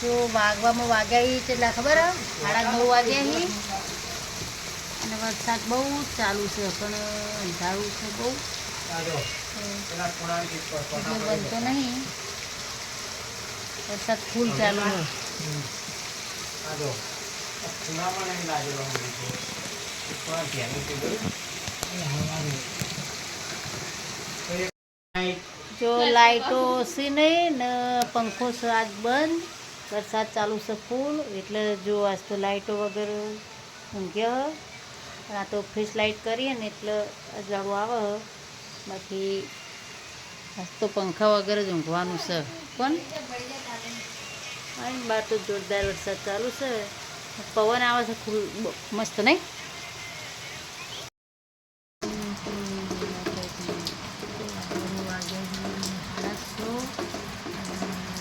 જો વાગવામાં વાગ્યા કેટલા ખબર 9:30 વાગ્યા અને વરસાદ બહુ ચાલુ છે પણ અંધારું છે બહુ બનતો નહીં વરસાદ ફૂલ ચાલુ જો લાઈટો છે નહીં ને પંખો છે આજ બંધ વરસાદ ચાલુ છે ફૂલ એટલે જો આજ તો લાઈટો વગર ઊંઘ્યા પણ આ તો ફ્રેશ લાઇટ કરીએ ને એટલે અજાળું આવે બાકી આજ તો પંખા વગર જ ઊંઘવાનું છે પણ અને બહાર તો જોરદાર વરસાદ ચાલુ છે પવન આવે છે ફૂલ મસ્ત નહીં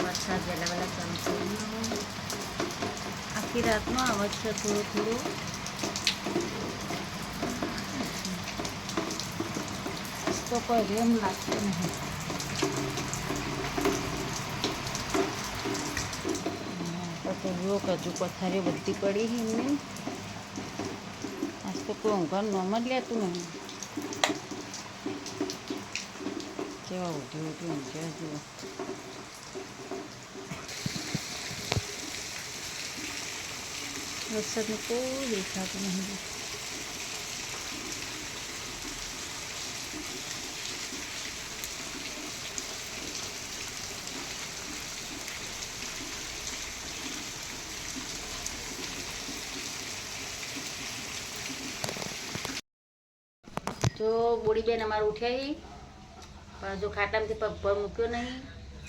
વરસાદ વહેલા વહેલા ચાલુ થઈ ગયો આખી રાતનો અવાજ છે થોડો થોડો તો કોઈ રેમ લાગતો નહીં પછી જુઓ કે હજુ પથારીઓ બધી પડી એમને આજ તો કોઈ ઊંઘવાનું નામ જ લેતું નહીં કેવા ઉઠી ઉઠી ઊંઘ્યા જુઓ વરસાદનું કોઈ દેખાતું નહીં જો બોડીબેન અમારે ઉઠ્યા પણ જો ખાટામાંથી પગ ભય મૂક્યો નહીં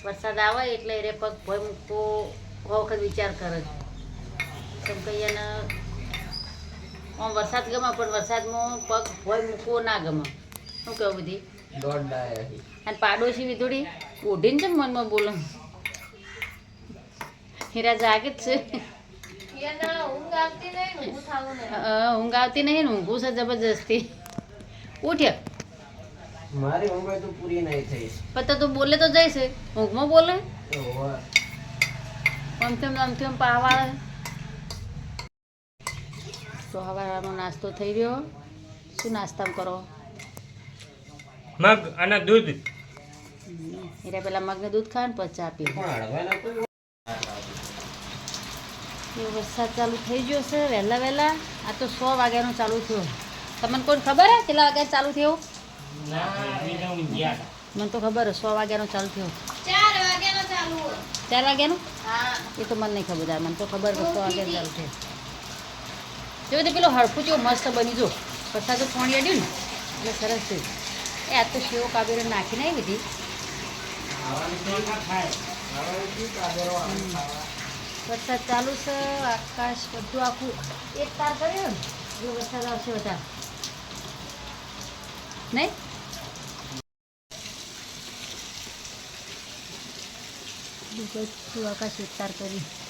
વરસાદ આવે એટલે એ પગ ભય મૂકવો વખત વિચાર કરે કેમ કે એને આમ વરસાદ ગમે પણ વરસાદમાં પગ ભય મૂકવો ના ગમે શું કહું બધી અને પાડોશી વિધોડી ઓઢીને છે મનમાં બોલો હીરા જાગે જ છે ઊંઘ આવતી નહીં ને ઊંઘું છે જબરજસ્તી ઉઠ્યા મારી ઊંઘ તો પૂરી નહીં થઈ પણ તો બોલે તો જઈશ ઊંઘમાં બોલે આમથી આમ પાવાળે તો હવાનો નાસ્તો થઈ રહ્યો શું નાસ્તામાં કરો મગ અને દૂધ એટલે પેલા મગને દૂધ ખાય ને પછી ચા પી વરસાદ ચાલુ થઈ ગયો છે વહેલા વહેલા આ તો 100 વાગ્યાનો ચાલુ થયો તમને કોઈ ખબર હે કેટલા વાગ્યા ચાલુ થયો મને તો ખબર હે 100 વાગ્યાનો ચાલુ થયો 4 વાગ્યાનો એ તો મને નહીં ખબર મને તો ખબર 100 વાગ્યા ચાલુ થયો જો તો પેલો હળફું જેવું મસ્ત બની જો વરસાદ તો પાણી અડ્યું ને એટલે સરસ છે એ આ તો સેવ કાબેરો નાખીને આવી બધી વરસાદ ચાલુ છે આકાશ બધું આખું એક તાર કર્યો ને જો વરસાદ આવશે બધા નહીં બધું આકાશ એક તાર કરી